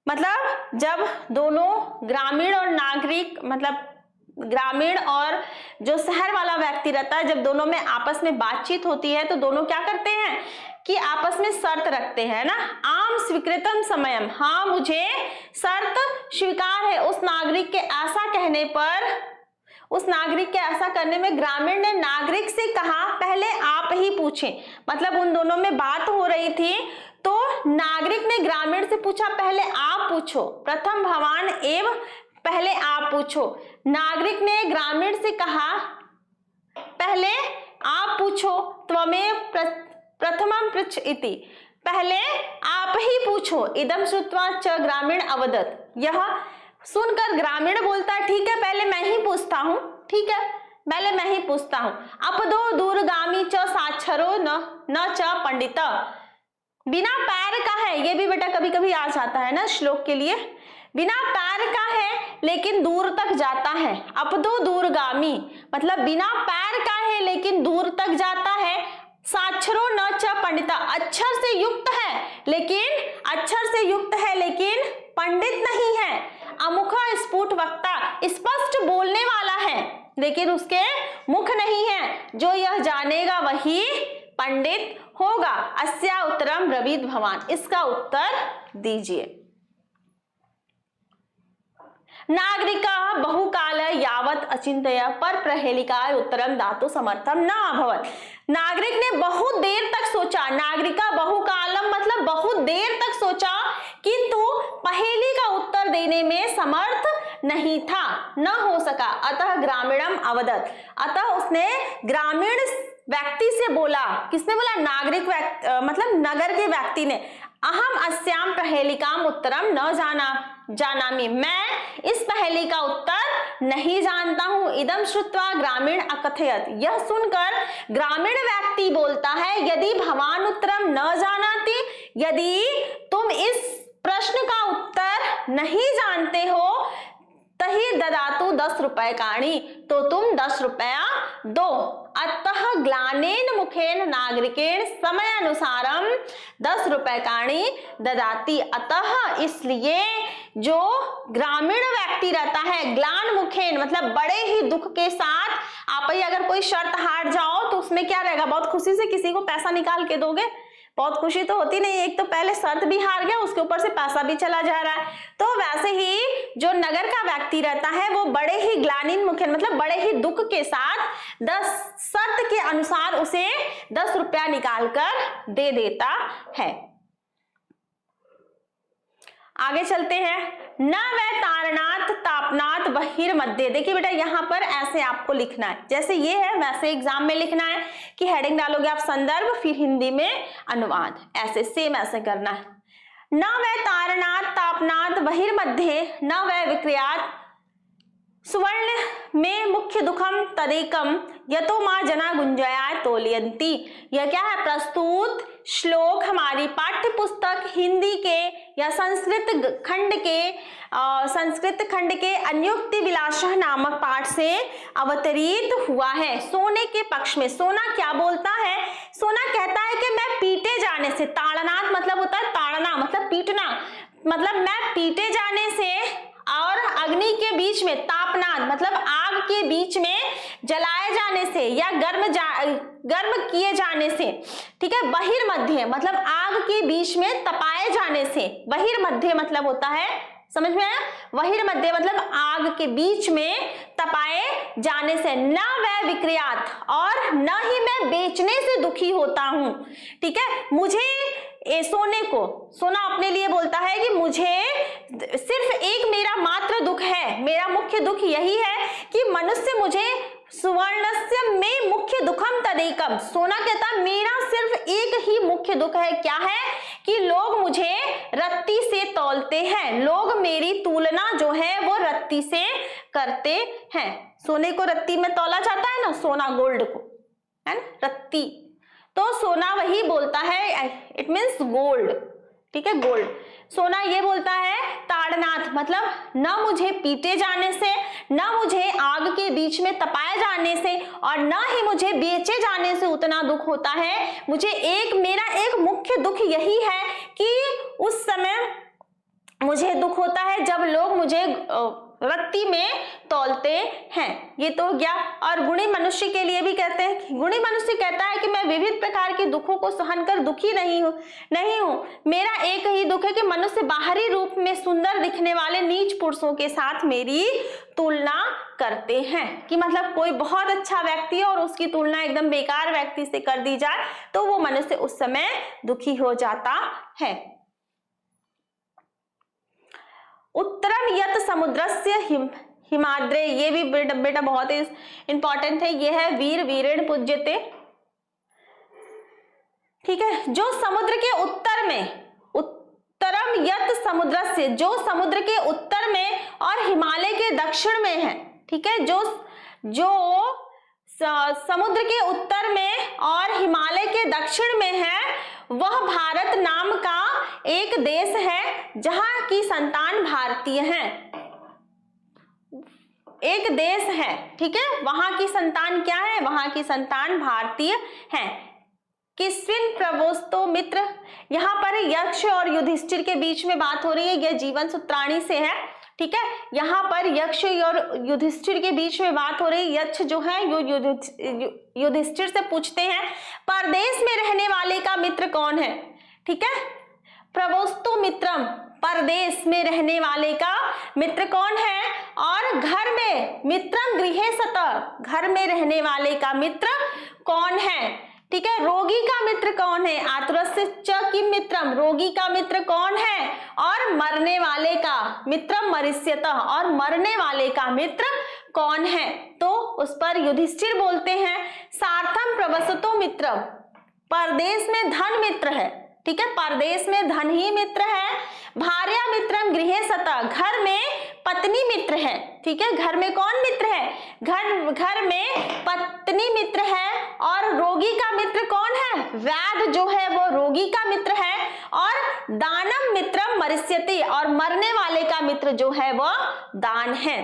मतलब जब दोनों ग्रामीण और नागरिक, मतलब ग्रामीण और जो शहर वाला व्यक्ति रहता है, जब दोनों में आपस में बातचीत होती है तो दोनों क्या करते हैं कि आपस में शर्त रखते हैं ना। आम स्वीकृतम समयम, हाँ मुझे शर्त स्वीकार है उस नागरिक के ऐसा कहने पर, उस नागरिक के ऐसा करने में। ग्रामीण ने नागरिक से कहा पहले आप ही पूछें, मतलब उन दोनों में बात हो रही थी तो नागरिक ने ग्रामीण से पूछा पहले आप पूछो, प्रथम भवान एवं पहले आप पूछो। नागरिक ने ग्रामीण से कहा पहले आप पूछो, त्वमेव प्रथमं पृच्छ इति, पहले आप ही पूछो। इदम श्रुत्वा च ग्रामीण अवदत्, यह सुनकर ग्रामीण बोलता है ठीक है पहले मैं ही पूछता हूँ, ठीक है पहले मैं ही पूछता हूँ। अपदो दूरगामी च साक्षरो न च पंडिता, बिना पैर का है, ये भी बेटा कभी कभी आ जाता है ना श्लोक के लिए। बिना पैर का है लेकिन दूर तक जाता है। अपदो दूरगामी मतलब बिना पैर का है लेकिन दूर तक जाता है। साक्षरो न च पंडिता, अक्षर से युक्त है लेकिन पंडित नहीं है। अमुख स्फुट वक्ता, स्पष्ट बोलने वाला है लेकिन उसके मुख नहीं है। जो यह जानेगा वही पंडित होगा। अस्या उत्तरम ब्रवीत भवान, इसका उत्तर दीजिए। नागरिका बहुकाल यावत अचिंत्य पर प्रहेलिकाय उत्तरम दातु समर्थम न अभवत्। नागरिक ने बहुत देर तक सोचा, नागरिका बहुकालम मतलब बहुत देर तक सोचा, किंतु पहेली का उत्तर देने में समर्थ नहीं था, न हो सका। अतः ग्रामीणम अवदत्, अतः उसने ग्रामीण व्यक्ति से बोला, किसने बोला? नागरिक मतलब नगर के व्यक्ति ने। अहम अस्याम पहेलिकाम उत्तरम न जानामि, मैं इस पहेली का उत्तर नहीं जानता हूं। इदम श्रुत्वा ग्रामीण अकथयत, यह सुनकर ग्रामीण व्यक्ति बोलता है यदि भवान उत्तरम न जानाति, यदि तुम इस प्रश्न का उत्तर नहीं जानते हो तही ददातु 10 रुपयकाणि, तो तुम 10 रुपया दो। अतः ग्लानेन मुखेन नागरिकेण समय अनुसारम 10 रुपयकाणि ददाती। अतः इसलिए जो ग्रामीण व्यक्ति रहता है, ग्लान मुखेन मतलब बड़े ही दुख के साथ, आप ही अगर कोई शर्त हार जाओ तो उसमें क्या रहेगा? बहुत खुशी से किसी को पैसा निकाल के दोगे, बहुत खुशी तो होती नहीं, एक तो पहले शर्त भी हार गया, उसके ऊपर से पैसा भी चला जा रहा है। तो वैसे ही जो नगर का व्यक्ति रहता है वो बड़े ही ग्लानिन मुखेन मतलब बड़े ही दुख के साथ 10 शर्त के अनुसार उसे 10 रुपया निकाल कर दे देता है। आगे चलते हैं। न वै तारनाथ तापनाथ बहिर मध्य, देखिए बेटा यहाँ पर ऐसे आपको लिखना है, जैसे ये है वैसे एग्जाम में लिखना है कि हेडिंग डालोगे आप संदर्भ फिर हिंदी में अनुवाद, ऐसे सेम ऐसे करना है। न वै तारनाथ तापनाथ बहिर मध्य न वै विक्रियात सुवर्ण में मुख्य दुखम तदेकम यतो मां जना गुंजया तोलयंती। यह क्या है? प्रस्तुत श्लोक हमारी पाठ्य पुस्तक हिंदी के या संस्कृत खंड के अन्युक्ति विलासः नामक पाठ से अवतरित हुआ है। सोने के पक्ष में सोना क्या बोलता है? सोना कहता है कि मैं पीटे जाने से, ताड़नाथ मतलब होता है ताड़ना मतलब पीटना, मतलब मैं पीटे जाने से और अग्नि के बीच में, तापनाथ मतलब आग के बीच में जलाए जाने से या गर्म किए जाने से, ठीक है। बहिर्मध्य मतलब आग के बीच में तपाए जाने से, बहिर्मध्य मतलब होता है, समझ में आया? बहिर्मध्य मतलब आग के बीच में तपाए जाने से। न वै विक्रियात, और न ही मैं बेचने से दुखी होता हूं, ठीक है। मुझे सोने को, सोना अपने लिए बोलता है कि मुझे सिर्फ एक मेरा मात्र दुख है, मेरा मुख्य दुख यही है कि मनुष्य मुझे सुवर्णस्य में मुख्य दुखम तदेकम, सोना कहता मेरा सिर्फ एक ही मुख्य दुख है, क्या है? कि लोग मुझे रत्ती से तौलते हैं, लोग मेरी तुलना जो है वो रत्ती से करते हैं। सोने को रत्ती में तौला जाता है ना, सोना गोल्ड को, है ना, रत्ती, तो सोना वही बोलता है, इट मीन्स गोल्ड, ठीक है, गोल्ड। सोना ये बोलता है ताड़नाथ, मतलब न मुझे पीटे जाने से, न मुझे आग के बीच में तपाए जाने से, और न ही मुझे बेचे जाने से उतना दुख होता है। मेरा एक मुख्य दुख यही है कि उस समय मुझे दुख होता है जब लोग मुझे रत्ती में तौलते हैं। ये तो हो गया। और गुणी मनुष्य के लिए भी कहते हैं, गुणी मनुष्य कहता है कि मैं विविध प्रकार के दुखों को सहन कर दुखी नहीं हूं। मेरा एक ही दुख है कि मनुष्य बाहरी रूप में सुंदर दिखने वाले नीच पुरुषों के साथ मेरी तुलना करते हैं। कि मतलब कोई बहुत अच्छा व्यक्ति है और उसकी तुलना एकदम बेकार व्यक्ति से कर दी जाए तो वो मनुष्य उस समय दुखी हो जाता है। उत्तरम यत समुद्रस्य हिमाद्रे, ये भी बेटा बहुत ही इंपॉर्टेंट है। ये है वीर वीरेण पूज्यते। ठीक है, जो समुद्र के उत्तर में, उत्तरम यत समुद्रस्य, जो समुद्र के उत्तर में और हिमालय के दक्षिण में है। ठीक है, जो समुद्र के उत्तर में और हिमालय के दक्षिण में है वह भारत नाम का एक देश है जहां की संतान भारतीय हैं। एक देश है, ठीक है, वहां की संतान क्या है? वहां की संतान भारतीय हैं। किस्विन प्रवोस्तो मित्र, यहाँ पर यक्ष और युधिष्ठिर के बीच में बात हो रही है। यह जीवन सूत्राणी से है। ठीक है, यहाँ पर यक्ष और युधिष्ठिर के बीच में बात हो रही। यक्ष जो है युधिष्ठिर से पूछते हैं परदेश में रहने वाले का मित्र कौन है। ठीक है, प्रवोस्तो मित्रम, परदेश में रहने वाले का मित्र कौन है। और घर में मित्रम गृहे सतः, घर में रहने वाले का मित्र कौन है। ठीक है, रोगी का मित्र कौन है। आतुरस्य च किम मित्रम, रोगी का मित्र कौन है। और मरने वाले का मित्रम मरिष्यतः, और मरने वाले का मित्र कौन है। तो उस पर युधिष्ठिर बोलते हैं सार्थम प्रवसतो मित्रम, परदेश में धन मित्र है। ठीक है, परदेश में धन ही मित्र है। भार्या मित्रम गृहे सतः, घर में पत्नी मित्र है। ठीक है, घर में कौन मित्र है। घर में पत्नी मित्र है। और रोगी का मित्र कौन है। वैद्य जो है वो रोगी का मित्र है। और दानम मित्रम मरिष्यति, और मरने वाले का मित्र जो है वह दान है।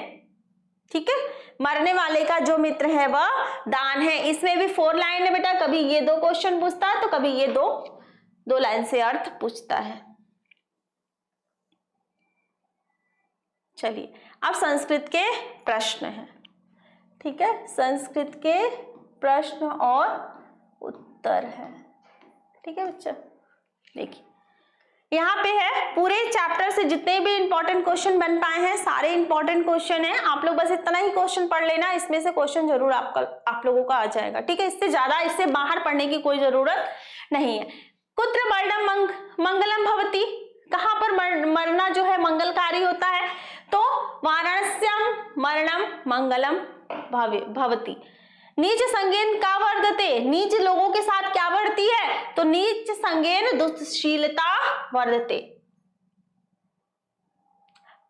ठीक है, मरने वाले का जो मित्र है वह दान है। इसमें भी 4 लाइन है बेटा, कभी ये 2 क्वेश्चन पूछता है तो कभी ये दो लाइन से अर्थ पूछता है। चलिए, अब संस्कृत के प्रश्न हैं। ठीक है, संस्कृत के प्रश्न और उत्तर है। ठीक है बच्चा, देखिए यहाँ पे है पूरे चैप्टर से जितने भी इंपॉर्टेंट क्वेश्चन बन पाए हैं सारे इंपॉर्टेंट क्वेश्चन हैं। आप लोग बस इतना ही क्वेश्चन पढ़ लेना, इसमें से क्वेश्चन जरूर आप लोगों का आ जाएगा। ठीक है, इससे ज्यादा, इससे बाहर पढ़ने की कोई जरूरत नहीं है। कुत्र मरणम मंगलम भवति, कहाँ पर मरना जो है मंगलकारी होता है। तो वाराणस्यम मरणम मंगलम भवति। नीच संगेन का वर्धते, नीच लोगों के साथ क्या बढ़ती है। तो नीच संगेन दुष्शीलता वर्धते।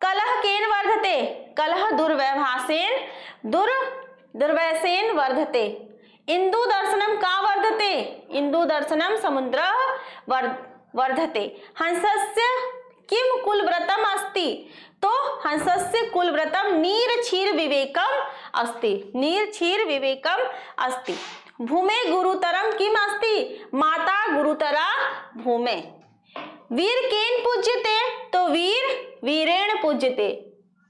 कलह केन वर्धते, कलह दुर्व्यसेन वर्धते। इंदु दर्शनम का वर्धते, इंदु दर्शनम समुद्र वर्धते। हंसस्य किम कुलव्रतम अस्ति, तो हंसस्य कुलव्रतम नीर क्षीर विवेकम अस्ति, नीर क्षीर विवेकम अस्ति। भूमे गुरुतरम किम अस्ति, माता गुरुतरा भूमे। वीर केन पूज्यते, तो वीर वीरेण पूज्यते।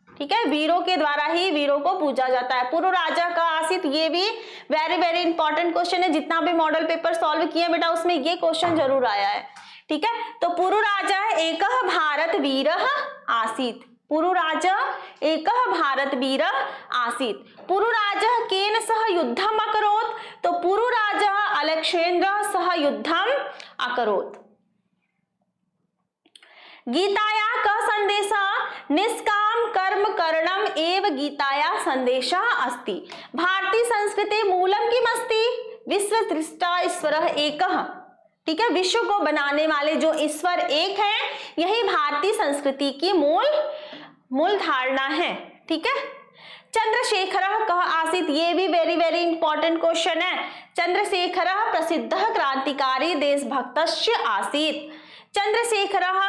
ठीक है, वीरों के द्वारा ही वीरों को पूजा जाता है। पूर्व राजा का आसित, ये भी वेरी वेरी इंपॉर्टेंट क्वेश्चन है। जितना भी मॉडल पेपर सॉल्व किए बेटा उसमें ये क्वेश्चन जरूर आया है। ठीक है, तो पूर्व राजा एकः भारत वीरः आसीत्, पूर्व राजा एकः भारत वीरः आसीत्। पूर्व राजा केन सह युद्धम अकरोत्, तो पूर्व राजा अलक्षेन्द्र सह युद्धम अकरोत्। गीताया का संदेश निष्काम कर्म करणम एव गीताया संदेशः अस्ति। भारतीय संस्कृति मूलम किम अस्ति, विश्व दृष्टा ईश्वरः एकः। ठीक है, विश्व को बनाने वाले जो ईश्वर एक है, यही भारतीय संस्कृति की मूल धारणा है। ठीक है, चंद्रशेखरः कः आसीत्, ये भी वेरी वेरी इंपॉर्टेंट क्वेश्चन है। चंद्रशेखरः प्रसिद्धः क्रांतिकारी देशभक्तस्य आसीत्। चंद्रशेखरः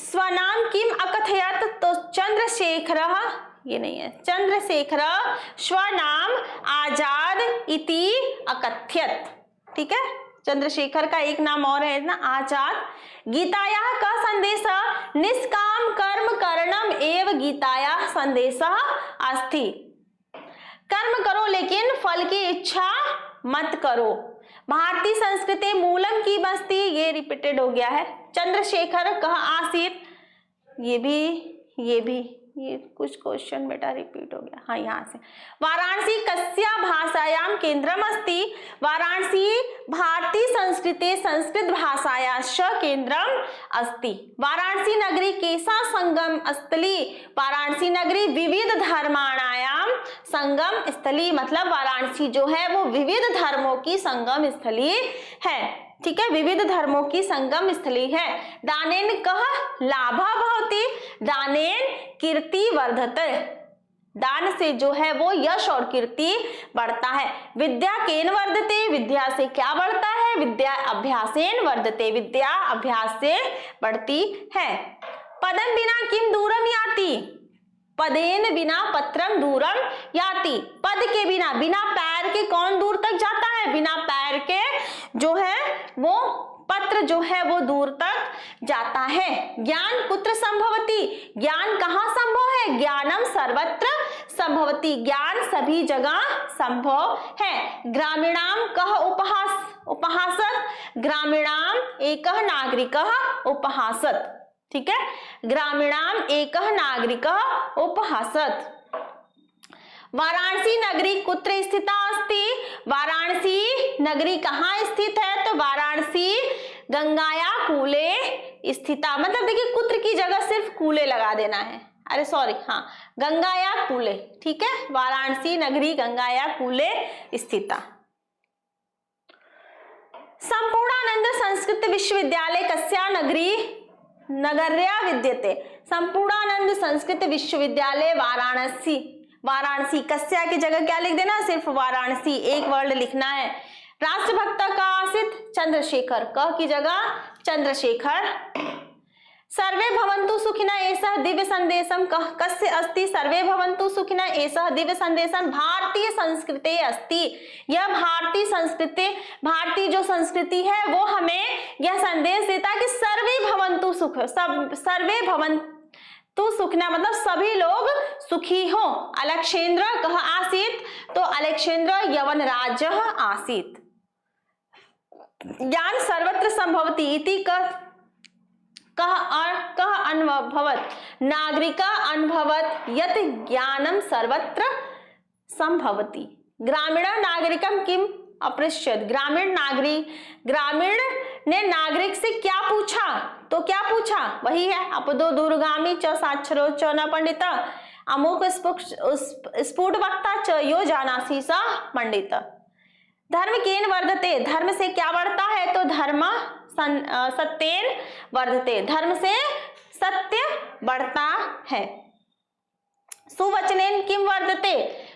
स्वनाम किम अकथयत, तो चंद्रशेखरः ये नहीं है, चंद्रशेखरः स्वनाम आजाद इति अकथयत। ठीक है, चंद्रशेखर का एक नाम और है ना, आजाद। गीतायाः का संदेशः निष्काम कर्म करणम एव गीतायाः संदेशः अस्ति। कर्म करो लेकिन फल की इच्छा मत करो। भारतीय संस्कृति मूलम की बस्ती, ये रिपीटेड हो गया है। चंद्रशेखर कह आसीत, ये कुछ क्वेश्चन बेटा रिपीट हो गया। हाँ, यहाँ से वाराणसी कस्या भाषायाम केंद्रम अस्ति, वाराणसी भारतीय संस्कृते संस्कृत भाषायाश्च केंद्रम अस्ति। वाराणसी नगरी केसा संगम स्थली, वाराणसी नगरी विविध धर्माणायाम संगम स्थली, मतलब वाराणसी जो है वो विविध धर्मों की संगम स्थली है। ठीक है, विविध धर्मों की संगम स्थली है। दानेन कह लाभा भवति, दानेन कीर्ति वर्धते, दान से जो है वो यश और कीर्ति बढ़ता है। विद्या केन वर्धते, विद्या से क्या बढ़ता है, विद्या अभ्यासेन वर्धते, विद्या अभ्यास से बढ़ती है। पदम बिना किम दूरम याति, पदेन बिना पत्रम दूरम याति, पद के बिना, बिना पैर के कौन दूर तक जाता है, बिना पैर के जो है वो पत्र जो है वो दूर तक जाता है। ज्ञान कुत्र संभवति, ज्ञान कहाँ संभव है, ज्ञानम सर्वत्र संभवति, ज्ञान सभी जगह संभव है। ग्रामीणाम कह उपहासत, ग्रामीणाम एकः नागरिकः उपहासत। ठीक है, ग्रामीणाम एकः नागरिकः उपहासत। वाराणसी नगरी कुत्र स्थिता अस्ति, वाराणसी नगरी कहाँ स्थित है, तो वाराणसी गंगाया कूले स्थिता, मतलब देखिए कुत्र की जगह सिर्फ कूले लगा देना है, अरे सॉरी, हाँ गंगाया कूले। ठीक है, वाराणसी नगरी गंगाया कूले स्थिता। संपूर्णानंद संस्कृत विश्वविद्यालय कस्या नगरी नगर्या विद्यते, संपूर्णानंद संस्कृत विश्वविद्यालय वाराणसी, वाराणसी कस्या की जगह क्या लिख देना, सिर्फ वाराणसी एक वर्ड लिखना है। राष्ट्रभक्त का आसित चंद्रशेखर, क की जगह चंद्रशेखर। सर्वे भवन्तु सुखिनः एषः दिव्य संदेशम कस्य अस्ति, सर्वे भवन्तु सुखिनः एषः दिव्य संदेशम भारतीय संस्कृते अस्ति, यह भारतीय संस्कृति, भारतीय जो संस्कृति है वो हमें यह संदेश देता है कि सर्वे भवन्तु सुख, सब सर्वे भवन्तु सुखिनः मतलब सभी लोग सुखी हो। अलेक्जेंद्र कह आसीत, तो अलेक्जेंद्र यवन राज्य आसीत। ज्ञान सर्वत्र संभवति इति कह अनुभवत, नागरिका अनुभवत यत ज्ञानम सर्वत्र संभवति। ग्रामीण नागरिकम किम अपृच्छत, ग्रामीण ने नागरिक से क्या पूछा, तो क्या पूछा, वही है अपदो दूरगामी च साक्षरो च न पंडित, अमुक स्फुट वक्ता च यो जानासी सा पंडित। धर्म केन वर्धते, धर्म से क्या बढ़ता है, तो धर्म सत्येन वर्धते, धर्म से सत्य बढ़ता है। सुवचनेन किम वर्धते,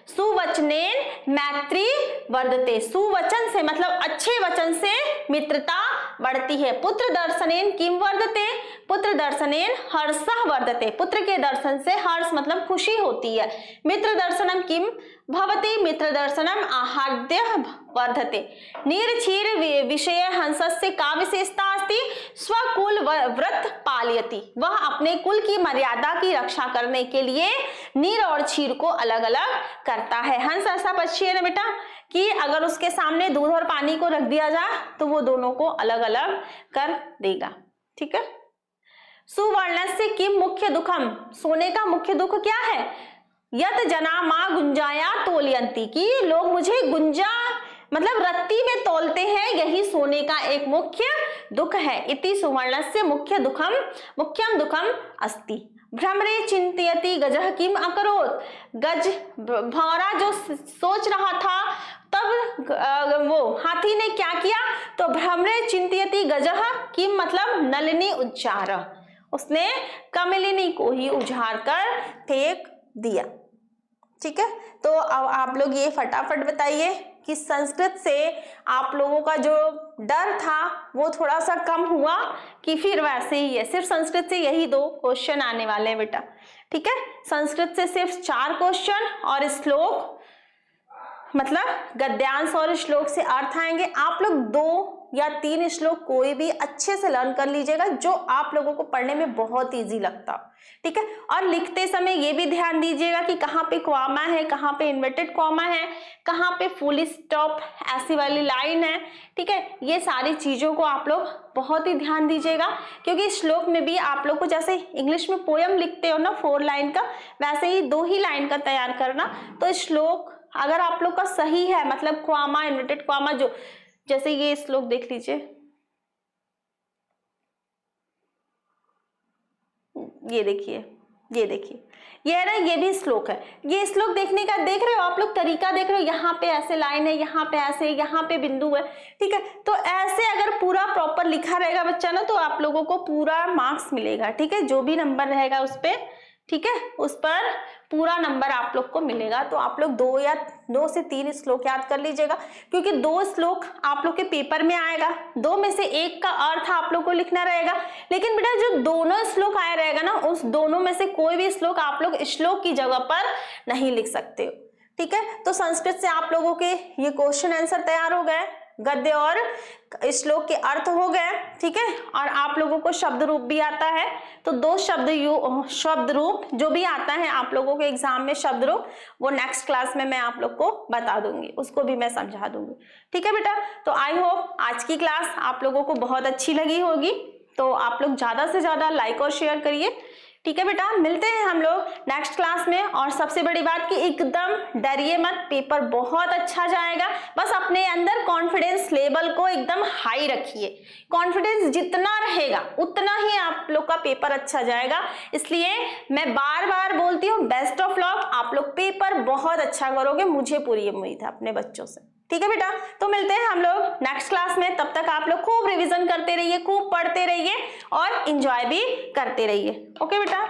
सुवचनेन मैत्री वर्धते, सुवचन से मतलब अच्छे वचन से मित्रता बढ़ती है। पुत्र दर्शनेन किम वर्धते, पुत्र दर्शनेन हर्षः वर्धते, पुत्र के दर्शन से हर्ष मतलब खुशी होती है। मित्र दर्शनम किम भवति, मित्र दर्शनम आहार्द्य वर्धते। नीर क्षीर विषय हंसस्य का विशेषता अस्ति, स्वकुल व्रत पालयति, वह अपने कुल की मर्यादा की रक्षा करने के लिए नीर और क्षीर को अलग अलग करता है। हंस ऐसा पक्षी है ना बेटा कि अगर उसके सामने दूध और पानी को रख दिया जाए तो वो दोनों को अलग अलग कर देगा। ठीक है, सुवर्णस्य किम मुख्य दुखम, सोने का मुख्य दुख क्या है, यत जना मां गुंजाया तोलयंती, की लोग मुझे गुंजा मतलब रत्ती में तोलते हैं, यही सोने का एक मुख्य दुख है। इति सुवर्णस्य मुख्य मुख्यम दुखम अस्ति। भ्रमरे चिंतयति गजः किम अकरोत्, गज भौरा जो सोच रहा था तब वो हाथी ने क्या किया, तो भ्रमरे चिंतयति गजः किम मतलब नलिनी उज्जार, उसने कमलिनी को ही उजाड़ कर फेंक दिया। ठीक है, तो अब आप लोग ये फटाफट बताइए कि संस्कृत से आप लोगों का जो डर था वो थोड़ा सा कम हुआ कि फिर वैसे ही है? सिर्फ संस्कृत से यही 2 क्वेश्चन आने वाले हैं बेटा, ठीक है। संस्कृत से सिर्फ 4 क्वेश्चन और श्लोक मतलब गद्यांश और श्लोक से अर्थ आएंगे। आप लोग 2 या 3 श्लोक कोई भी अच्छे से लर्न कर लीजिएगा जो आप लोगों को पढ़ने में बहुत इजी लगता हो, ठीक है। और लिखते समय ये भी ध्यान दीजिएगा कि कहाँ पे कॉमा है, कहाँ पे इन्वर्टेड कॉमा है, कहाँ पे फुल स्टॉप ऐसी वाली लाइन है, ठीक है। ये सारी चीजों को आप लोग बहुत ही ध्यान दीजिएगा, क्योंकि श्लोक में भी आप लोग को जैसे इंग्लिश में पोयम लिखते हो ना 4 लाइन का, वैसे ही 2 ही लाइन का तैयार करना। तो श्लोक अगर आप लोग का सही है, मतलब कॉमा इन्वर्टेड कॉमा, जो जैसे ये श्लोक देख लीजिए, ये देखिए, ये देखिए, ये है ना, ये भी श्लोक है। ये श्लोक देखने का देख रहे हो आप लोग, तरीका देख रहे हो, यहाँ पे ऐसे लाइन है, यहाँ पे ऐसे, यहाँ पे बिंदु है, ठीक है। तो ऐसे अगर पूरा प्रॉपर लिखा रहेगा बच्चा ना, तो आप लोगों को पूरा मार्क्स मिलेगा, ठीक है। जो भी नंबर रहेगा उस पे, ठीक है, उस पर पूरा नंबर आप लोग को मिलेगा। तो आप लोग 2 से 3 श्लोक याद कर लीजिएगा, क्योंकि 2 श्लोक आप लोग के पेपर में आएगा, 2 में से 1 का अर्थ आप लोग को लिखना रहेगा। लेकिन बेटा जो दोनों श्लोक आया रहेगा ना, उस दोनों में से कोई भी श्लोक आप लोग श्लोक की जगह पर नहीं लिख सकते हो, ठीक है। तो संस्कृत से आप लोगों के ये क्वेश्चन आंसर तैयार हो गए, गद्य और श्लोक के अर्थ हो गए, ठीक है। और आप लोगों को शब्द रूप भी आता है, तो 2 शब्द रूप जो भी आता है आप लोगों के एग्जाम में शब्द रूप, वो नेक्स्ट क्लास में मैं आप लोग को बता दूंगी, उसको भी मैं समझा दूंगी, ठीक है बेटा। तो आई होप आज की क्लास आप लोगों को बहुत अच्छी लगी होगी। तो आप लोग ज्यादा से ज्यादा लाइक और शेयर करिए, ठीक है बेटा। मिलते हैं हम लोग नेक्स्ट क्लास में। और सबसे बड़ी बात कि एकदम डरिए मत, पेपर बहुत अच्छा जाएगा। बस अपने अंदर कॉन्फिडेंस लेवल को एकदम हाई रखिए। कॉन्फिडेंस जितना रहेगा उतना ही आप लोग का पेपर अच्छा जाएगा। इसलिए मैं बार बार बोलती हूँ, बेस्ट ऑफ लक, आप लोग पेपर बहुत अच्छा करोगे, मुझे पूरी उम्मीद है अपने बच्चों से, ठीक है बेटा। तो मिलते हैं हम लोग नेक्स्ट क्लास में। तब तक आप लोग खूब रिवीजन करते रहिए, खूब पढ़ते रहिए और एंजॉय भी करते रहिए। ओके बेटा।